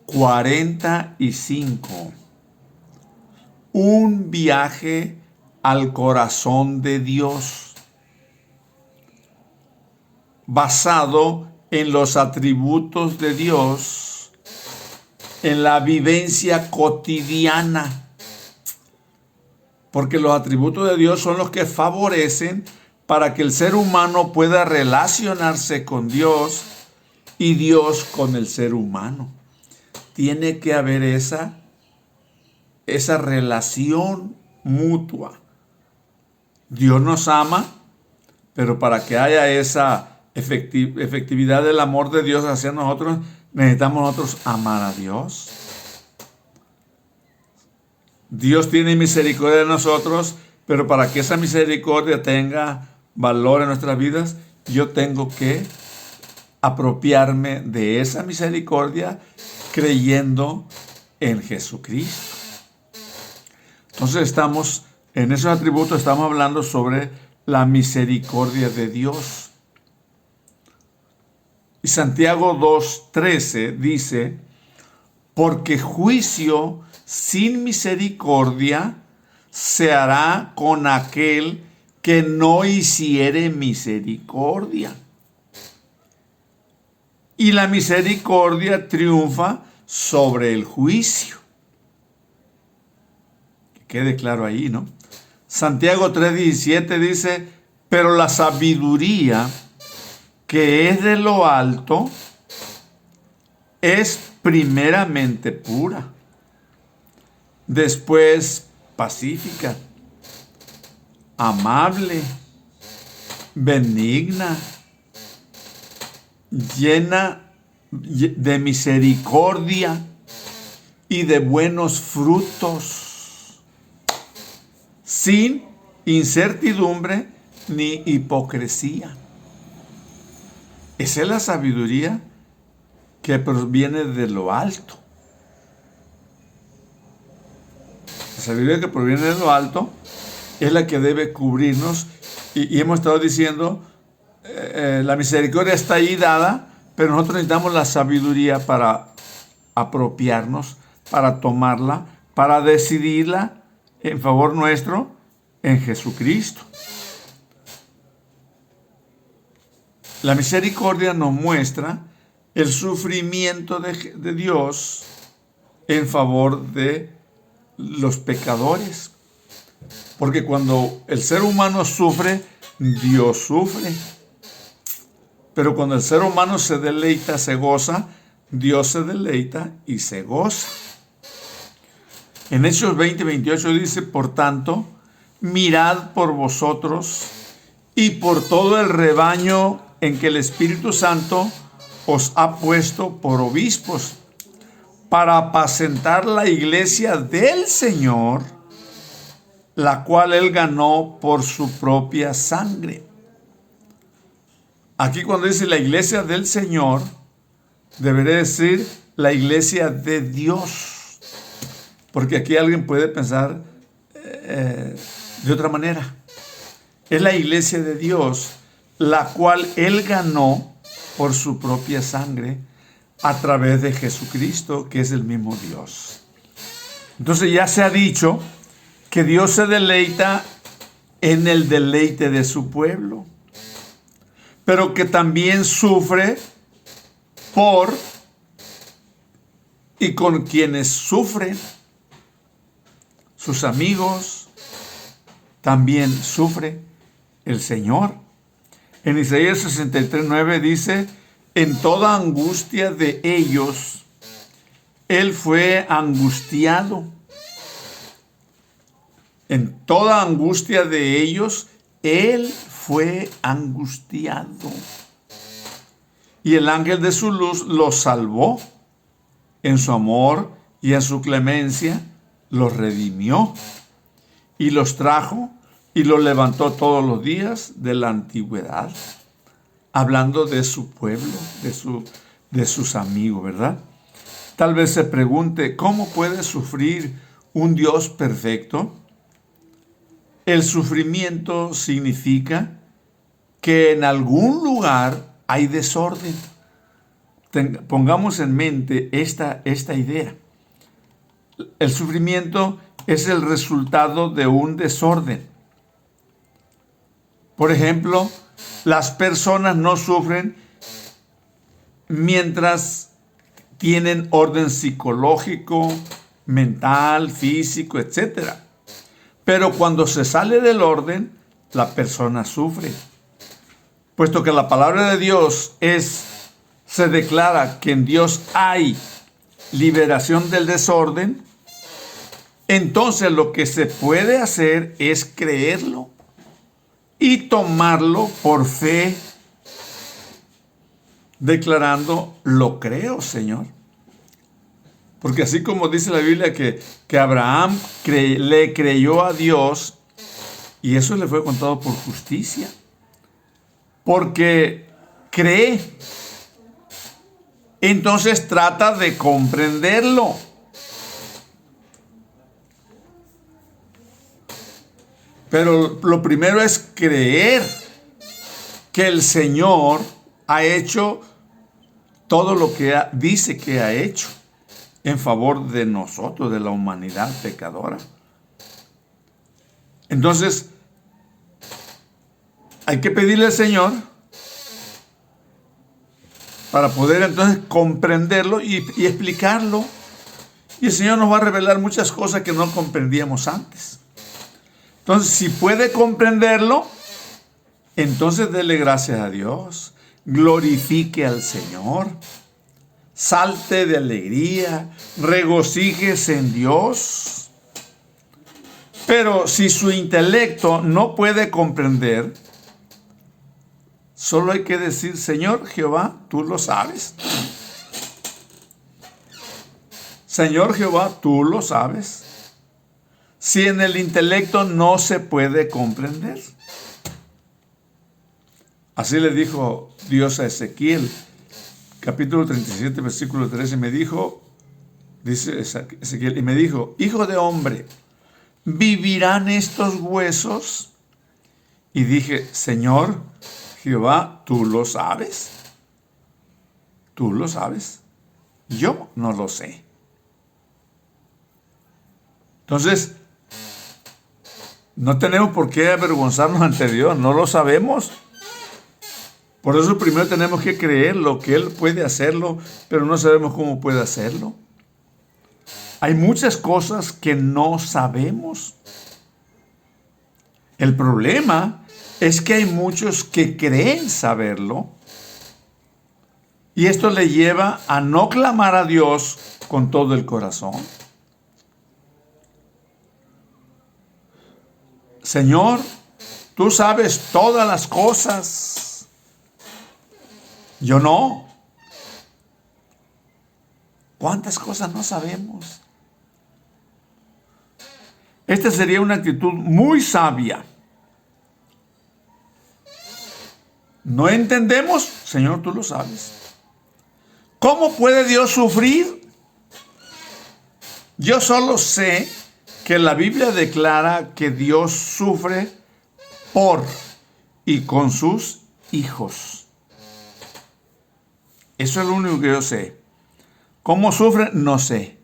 45. Un viaje al corazón de Dios, basado en los atributos de Dios, en la vivencia cotidiana. Porque los atributos de Dios son los que favorecen para que el ser humano pueda relacionarse con Dios y Dios con el ser humano. Tiene que haber esa relación mutua. Dios nos ama, pero para que haya esa efectividad del amor de Dios hacia nosotros, necesitamos nosotros amar a Dios. Dios tiene misericordia de nosotros, pero para que esa misericordia tenga valor en nuestras vidas, yo tengo que apropiarme de esa misericordia creyendo en Jesucristo. Entonces estamos, en esos atributos estamos hablando sobre la misericordia de Dios. Y Santiago 2:13 dice, porque juicio sin misericordia se hará con aquel que no hiciere misericordia. Y la misericordia triunfa sobre el juicio. Que quede claro ahí, ¿no? Santiago 3:17 dice, pero la sabiduría que es de lo alto es primeramente pura, después pacífica, amable, benigna, llena de misericordia y de buenos frutos, sin incertidumbre ni hipocresía. Esa es la sabiduría que proviene de lo alto. La sabiduría que proviene de lo alto es la que debe cubrirnos y hemos estado diciendo, la misericordia está ahí dada, pero nosotros necesitamos la sabiduría para apropiarnos, para tomarla, para decidirla en favor nuestro en Jesucristo. La misericordia nos muestra el sufrimiento de Dios en favor de los pecadores. Porque cuando el ser humano sufre, Dios sufre. Pero cuando el ser humano se deleita, se goza, Dios se deleita y se goza. En Hechos 20:28 dice, por tanto, mirad por vosotros y por todo el rebaño en que el Espíritu Santo os ha puesto por obispos, para apacentar la iglesia del Señor, la cual Él ganó por su propia sangre. Aquí cuando dice la iglesia del Señor, debería decir la iglesia de Dios. Porque aquí alguien puede pensar de otra manera. Es la iglesia de Dios, la cual Él ganó por su propia sangre a través de Jesucristo, que es el mismo Dios. Entonces ya se ha dicho que Dios se deleita en el deleite de su pueblo, pero que también sufre por y con quienes sufren. Sus amigos también sufre el Señor. En Isaías 63:9 dice, en toda angustia de ellos, Él fue angustiado. En toda angustia de ellos, Él fue angustiado. Y el ángel de su luz los salvó. En su amor y en su clemencia los redimió. Y los trajo y los levantó todos los días de la antigüedad. Hablando de su pueblo, de sus amigos, ¿verdad? Tal vez se pregunte, ¿cómo puede sufrir un Dios perfecto? El sufrimiento significa que en algún lugar hay desorden. pongamos en mente esta idea. El sufrimiento es el resultado de un desorden. Por ejemplo, las personas no sufren mientras tienen orden psicológico, mental, físico, etc. Pero cuando se sale del orden, la persona sufre. Puesto que la palabra de Dios se declara que en Dios hay liberación del desorden, entonces lo que se puede hacer es creerlo y tomarlo por fe, declarando, lo creo, Señor. Porque así como dice la Biblia que Abraham le creyó a Dios, y eso le fue contado por justicia, porque cree, entonces trata de comprenderlo. Pero lo primero es creer que el Señor ha hecho todo lo que dice que ha hecho en favor de nosotros, de la humanidad pecadora. Entonces, hay que pedirle al Señor para poder entonces comprenderlo y explicarlo. Y el Señor nos va a revelar muchas cosas que no comprendíamos antes. Entonces, si puede comprenderlo, entonces dele gracias a Dios, glorifique al Señor, salte de alegría, regocíjese en Dios. Pero si su intelecto no puede comprender, solo hay que decir, Señor Jehová, tú lo sabes. Señor Jehová, tú lo sabes. Si en el intelecto no se puede comprender. Así le dijo Dios a Ezequiel, capítulo 37, versículo 13, me dijo, dice Ezequiel, y me dijo, hijo de hombre, ¿vivirán estos huesos? Y dije, Señor Jehová, tú lo sabes. Tú lo sabes. Yo no lo sé. Entonces, no tenemos por qué avergonzarnos ante Dios, no lo sabemos. Por eso primero tenemos que creer lo que Él puede hacerlo, pero no sabemos cómo puede hacerlo. Hay muchas cosas que no sabemos. El problema es que hay muchos que creen saberlo y esto le lleva a no clamar a Dios con todo el corazón. Señor, tú sabes todas las cosas. Yo no. ¿Cuántas cosas no sabemos? Esta sería una actitud muy sabia. No entendemos, Señor, tú lo sabes. ¿Cómo puede Dios sufrir? Yo solo sé que la Biblia declara que Dios sufre por y con sus hijos. Eso es lo único que yo sé. ¿Cómo sufre? No sé.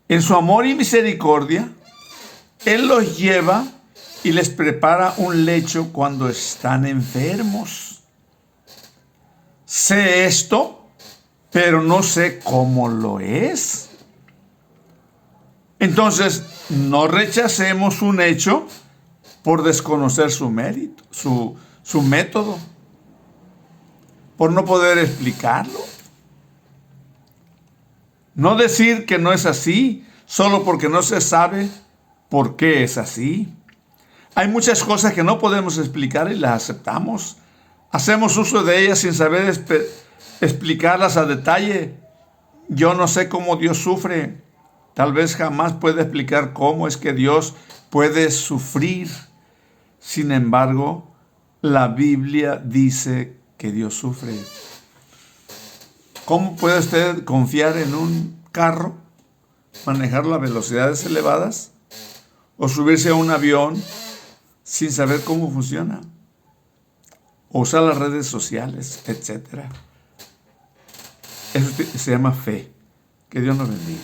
En su amor y misericordia, Él los lleva y les prepara un lecho cuando están enfermos. Sé esto, pero no sé cómo lo es. Entonces, no rechacemos un hecho por desconocer su mérito, su método, por no poder explicarlo. No decir que no es así, solo porque no se sabe por qué es así. Hay muchas cosas que no podemos explicar y las aceptamos. Hacemos uso de ellas sin saber explicarlas a detalle. Yo no sé cómo Dios sufre. Tal vez jamás pueda explicar cómo es que Dios puede sufrir. Sin embargo, la Biblia dice que Dios sufre. ¿Cómo puede usted confiar en un carro, manejarlo a velocidades elevadas o subirse a un avión sin saber cómo funciona? O usar las redes sociales, etcétera. Eso se llama fe. Que Dios nos bendiga.